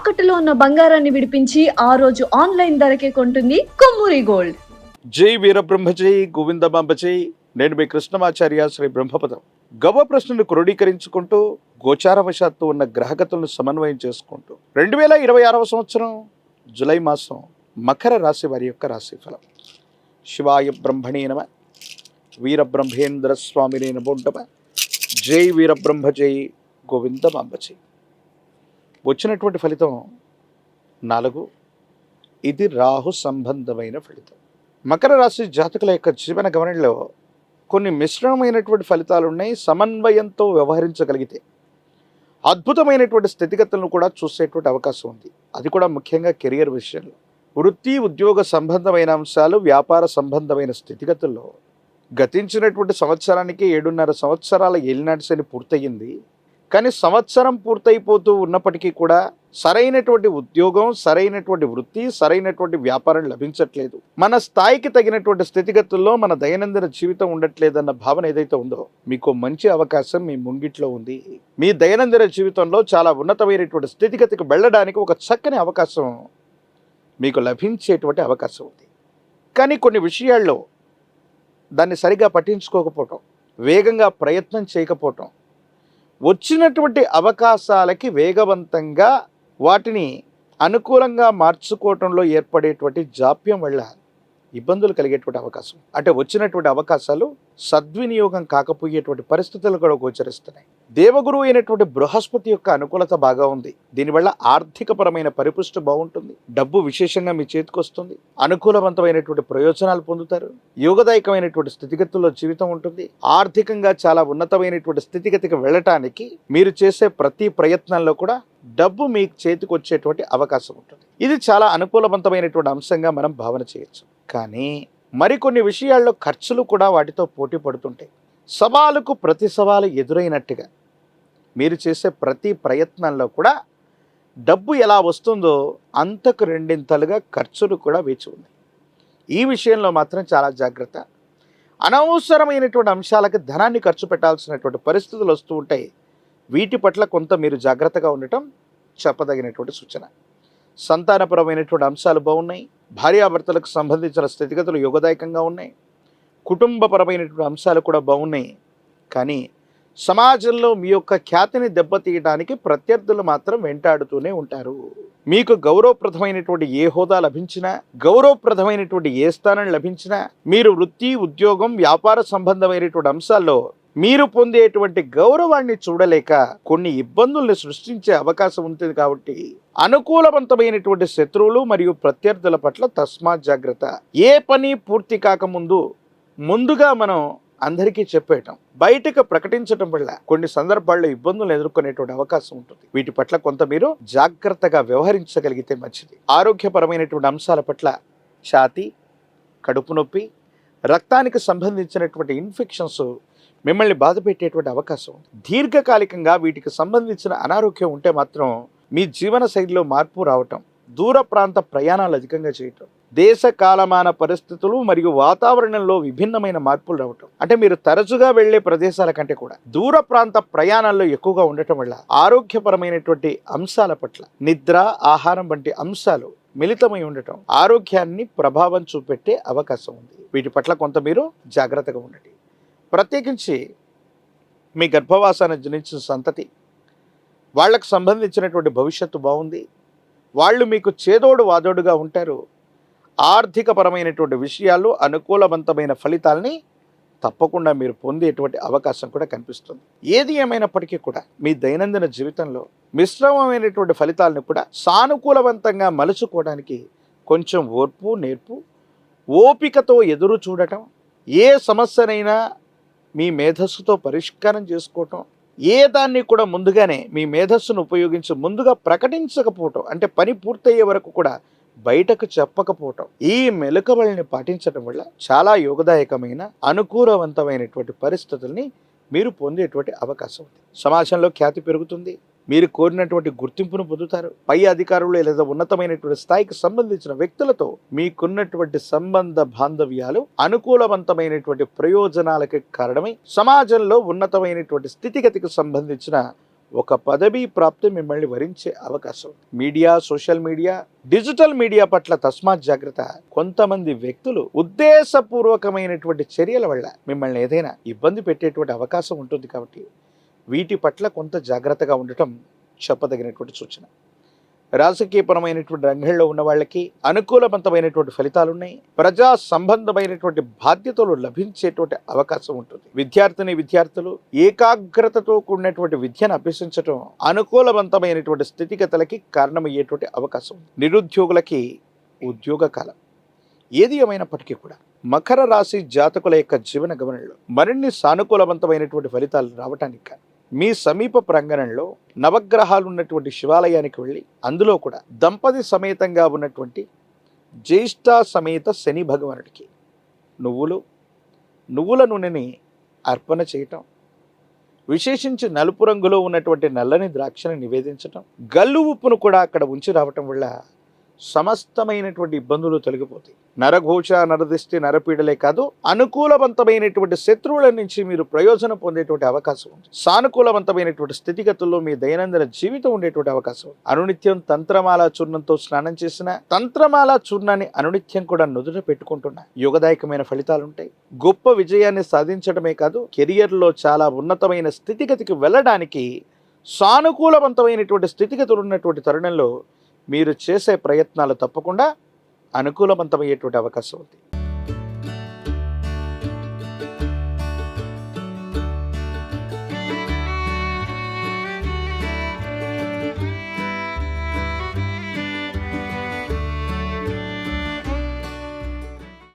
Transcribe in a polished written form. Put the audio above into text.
తాకట్టులో ఉన్న బంగారాన్ని విడిపించి ఆ రోజు ఆన్లైన్ ధరకే కొంటుంది కొమ్మూరి గోల్డ్. జై వీరబ్రహ్మ జై గోవిందమాంబ జై. నేను మీ కృష్ణమాచార్య శ్రీ బ్రహ్మపదం. గవ ప్రశ్నను క్రోడీకరించుకుంటూ గోచారవశాత్తు ఉన్న గ్రహగతులను సమన్వయం చేసుకుంటూ 2026 సంవత్సరం జులై మాసం మకర రాశి వారి యొక్క రాశిఫలం. శివాయ బ్రహ్మణే నమ, వీరబ్రహ్మేంద్ర స్వామినే నమో నమ. జై వీరబ్రహ్మ జై గోవిందమాంబ జై. వచ్చినటువంటి ఫలితం 4. ఇది రాహు సంబంధమైన ఫలితం. మకర రాశి జాతకుల యొక్క జీవన గమనంలో కొన్ని మిశ్రమమైనటువంటి ఫలితాలు ఉన్నాయి. సమన్వయంతో వ్యవహరించగలిగితే అద్భుతమైనటువంటి స్థితిగతులను కూడా చూసేటువంటి అవకాశం ఉంది. అది కూడా ముఖ్యంగా కెరియర్ విషయంలో, వృత్తి ఉద్యోగ సంబంధమైన అంశాలు, వ్యాపార సంబంధమైన స్థితిగతుల్లో గతించినటువంటి సంవత్సరానికి 7.5 సంవత్సరాల ఏలినాటి శని పూర్తయింది. కానీ సంవత్సరం పూర్తయిపోతూ ఉన్నప్పటికీ కూడా సరైనటువంటి ఉద్యోగం, సరైనటువంటి వృత్తి, సరైనటువంటి వ్యాపారం లభించట్లేదు. మన స్థాయికి తగినటువంటి స్థితిగతుల్లో మన దైనందిన జీవితం ఉండట్లేదన్న భావన ఏదైతే ఉందో, మీకు మంచి అవకాశం మీ ముంగిట్లో ఉంది. మీ దైనందిన జీవితంలో చాలా ఉన్నతమైనటువంటి స్థితిగతికి వెళ్ళడానికి ఒక చక్కని అవకాశం మీకు లభించేటువంటి అవకాశం ఉంది. కానీ కొన్ని విషయాల్లో దాన్ని సరిగా పట్టించుకోకపోవటం, వేగంగా ప్రయత్నం చేయకపోవటం, వచ్చినటువంటి అవకాశాలకి వేగవంతంగా వాటిని అనుకూలంగా మార్చుకోవటంలో ఏర్పడేటువంటి జాప్యం వల్ల ఇబ్బందులు కలిగేటువంటి అవకాశం, అంటే వచ్చినటువంటి అవకాశాలు సద్వినియోగం కాకపోయేటువంటి పరిస్థితులు కూడా గోచరిస్తున్నాయి. దేవగురువు అయినటువంటి బృహస్పతి యొక్క అనుకూలత బాగా ఉంది. దీనివల్ల ఆర్థికపరమైన పరిపుష్టి బాగుంటుంది. డబ్బు విశేషంగా మీ చేతికి వస్తుంది. అనుకూలవంతమైనటువంటి ప్రయోజనాలు పొందుతారు. యోగదాయకమైనటువంటి స్థితిగతుల్లో జీవితం ఉంటుంది. ఆర్థికంగా చాలా ఉన్నతమైనటువంటి స్థితిగతికి వెళ్ళటానికి మీరు చేసే ప్రతి ప్రయత్నంలో కూడా డబ్బు మీ చేతికి వచ్చేటువంటి అవకాశం ఉంటుంది. ఇది చాలా అనుకూలవంతమైనటువంటి అంశంగా మనం భావన చేయొచ్చు. కానీ మరికొన్ని విషయాల్లో ఖర్చులు కూడా వాటితో పోటీ పడుతుంటాయి. సవాలుకు ప్రతి సవాలు ఎదురైనట్టుగా మీరు చేసే ప్రతి ప్రయత్నంలో కూడా డబ్బు ఎలా వస్తుందో అంతకు రెండింతలుగా ఖర్చులు కూడా వేచి ఉన్నాయి. ఈ విషయంలో మాత్రం చాలా జాగ్రత్త. అనవసరమైనటువంటి అంశాలకు ధనాన్ని ఖర్చు పెట్టాల్సినటువంటి పరిస్థితులు వస్తూ ఉంటాయి. వీటి పట్ల కొంత మీరు జాగ్రత్తగా ఉండటం చెప్పదగినటువంటి సూచన. సంతానపరమైనటువంటి అంశాలు బాగున్నాయి. భార్యాభర్తలకు సంబంధించిన స్థితిగతులు యోగదాయకంగా ఉన్నాయి. కుటుంబపరమైనటువంటి అంశాలు కూడా బాగున్నాయి. కానీ సమాజంలో మీ యొక్క ఖ్యాతిని దెబ్బతీయడానికి ప్రత్యర్థులు మాత్రం వెంటాడుతూనే ఉంటారు. మీకు గౌరవప్రదమైనటువంటి ఏ హోదా లభించినా, గౌరవప్రదమైనటువంటి ఏ స్థానం లభించినా, మీరు వృత్తి ఉద్యోగం వ్యాపార సంబంధమైనటువంటి అంశాల్లో మీరు పొందేటువంటి గౌరవాన్ని చూడలేక కొన్ని ఇబ్బందుల్ని సృష్టించే అవకాశం ఉంటుంది. కాబట్టి అనుకూలవంతమైనటువంటి శత్రువులు మరియు ప్రత్యర్థుల పట్ల తస్మాత్ జాగ్రత్త. ఏ పని పూర్తి కాకముందు ముందుగా మనం అందరికీ చెప్పేయటం, బయటకు ప్రకటించడం వల్ల కొన్ని సందర్భాల్లో ఇబ్బందులు ఎదుర్కొనేటువంటి అవకాశం ఉంటుంది. వీటి పట్ల కొంత మీరు జాగ్రత్తగా వ్యవహరించగలిగితే మంచిది. ఆరోగ్యపరమైనటువంటి అంశాల పట్ల ఛాతీ, కడుపు నొప్పి, రక్తానికి సంబంధించినటువంటి ఇన్ఫెక్షన్స్ మిమ్మల్ని బాధ పెట్టేటువంటి అవకాశం ఉంది. దీర్ఘకాలికంగా వీటికి సంబంధించిన అనారోగ్యం ఉంటే మాత్రం మీ జీవన శైలిలో మార్పు రావటం, దూర ప్రాంత ప్రయాణాలు అధికంగా చేయటం, దేశ కాలమాన పరిస్థితులు మరియు వాతావరణంలో విభిన్నమైన మార్పులు రావటం, అంటే మీరు తరచుగా వెళ్లే ప్రదేశాల కంటే కూడా దూర ప్రాంత ప్రయాణాల్లో ఎక్కువగా ఉండటం వల్ల ఆరోగ్యపరమైనటువంటి అంశాల పట్ల నిద్ర, ఆహారం వంటి అంశాలు మిళితమై ఉండటం ఆరోగ్యాన్ని ప్రభావం చూపెట్టే అవకాశం ఉంది. వీటి పట్ల కొంత మీరు జాగ్రత్తగా ఉండండి. ప్రత్యేకించి మీ గర్భవాసాన్ని జనించిన సంతతి, వాళ్లకు సంబంధించినటువంటి భవిష్యత్తు బాగుంది. వాళ్ళు మీకు చేదోడు వాదోడుగా ఉంటారు. ఆర్థికపరమైనటువంటి విషయాల్లో అనుకూలవంతమైన ఫలితాలని తప్పకుండా మీరు పొందేటువంటి అవకాశం కూడా కనిపిస్తుంది. ఏది ఏమైనప్పటికీ కూడా మీ దైనందిన జీవితంలో మిశ్రమమైనటువంటి ఫలితాలను కూడా సానుకూలవంతంగా మలుచుకోవడానికి కొంచెం ఓర్పు, నేర్పు, ఓపికతో ఎదురు చూడటం, ఏ సమస్యనైనా మీ మేధస్సుతో పరిష్కారం చేసుకోవటం, ఏ దాన్ని కూడా ముందుగానే మీ మేధస్సును ఉపయోగించి ముందుగా ప్రకటించకపోవటం, అంటే పని పూర్తయ్యే వరకు కూడా బయటకు చెప్పకపోవటం, ఈ మెలకువల్ని పాటించడం వల్ల చాలా యోగదాయకమైన అనుకూలవంతమైనటువంటి పరిస్థితుల్ని మీరు పొందేటువంటి అవకాశం ఉంది. సమాజంలో ఖ్యాతి పెరుగుతుంది. మీరు కోరినటువంటి గుర్తింపును పొందుతారు. పై అధికారులు లేదా ఉన్నతమైనటువంటి స్థాయికి సంబంధించిన వ్యక్తులతో మీకున్నటువంటి సంబంధ బాంధవ్యాలు అనుకూలవంతమైనటువంటి ప్రయోజనాలకి కారణమై సమాజంలో ఉన్నతమైనటువంటి స్థితిగతికి సంబంధించిన ఒక పదవీ ప్రాప్తి మిమ్మల్ని వరించే అవకాశం ఉంది. Media, social media, digital media పట్ల తస్మాత్ జాగ్రత్త. కొంతమంది వ్యక్తులు ఉద్దేశపూర్వకమైనటువంటి చర్యల వల్ల మిమ్మల్ని ఏదైనా ఇబ్బంది పెట్టేటువంటి అవకాశం ఉంటుంది. కాబట్టి వీటి పట్ల కొంత జాగ్రత్తగా ఉండటం చెప్పదగినటువంటి సూచన. రాజకీయపరమైనటువంటి రంగంలో ఉన్న వాళ్ళకి అనుకూలవంతమైనటువంటి ఫలితాలు ఉన్నాయి. ప్రజా సంబంధమైనటువంటి బాధ్యతలు లభించేటువంటి అవకాశం ఉంటుంది. విద్యార్థులు ఏకాగ్రతతో కూడినటువంటి విద్యను అభ్యసించడం అనుకూలవంతమైనటువంటి స్థితిగతులకి కారణమయ్యేటువంటి అవకాశం ఉంది. నిరుద్యోగులకి ఉద్యోగ కాలం. ఏది ఏమైనప్పటికీ కూడా మకర రాశి జాతకుల యొక్క జీవన గమనంలో మరిన్ని సానుకూలవంతమైనటువంటి ఫలితాలు రావటానికి మీ సమీప ప్రాంగణంలో నవగ్రహాలు ఉన్నటువంటి శివాలయానికి వెళ్ళి అందులో కూడా దంపతి సమేతంగా ఉన్నటువంటి జ్యేష్ఠ సమేత శని భగవానుడికి నువ్వుల నూనెని అర్పణ చేయటం, విశేషించి నలుపు రంగులో ఉన్నటువంటి నల్లని ద్రాక్షని నివేదించటం, గల్లు ఉప్పును కూడా అక్కడ ఉంచి రావటం వల్ల సమస్తమైనటువంటి ఇబ్బందులు తొలగిపోతాయి. నరఘోష, నరదిష్టి, నరపీడలే కాదు, అనుకూలవంతమైనటువంటి శత్రువుల నుంచి మీరు ప్రయోజనం పొందేటువంటి అవకాశం ఉంది. సానుకూలవంతమైనటువంటి స్థితిగతుల్లో మీ దైనందిన జీవితం ఉండేటువంటి అవకాశం ఉంది. అనునిత్యం తంత్రమాల చూర్ణంతో స్నానం చేసిన తంత్రమాల చూర్ణాన్ని అనునిత్యం కూడా నుదుట పెట్టుకుంటున్నా యోగదాయకమైన ఫలితాలు ఉంటాయి. గొప్ప విజయాన్ని సాధించడమే కాదు, కెరియర్లో చాలా ఉన్నతమైన స్థితిగతికి వెళ్ళడానికి సానుకూలవంతమైనటువంటి స్థితిగతులు ఉన్నటువంటి తరుణంలో మీరు చేసే ప్రయత్నాలు తప్పకుండా అనుకూలవంతమయ్యేటువంటి అవకాశం ఉంది.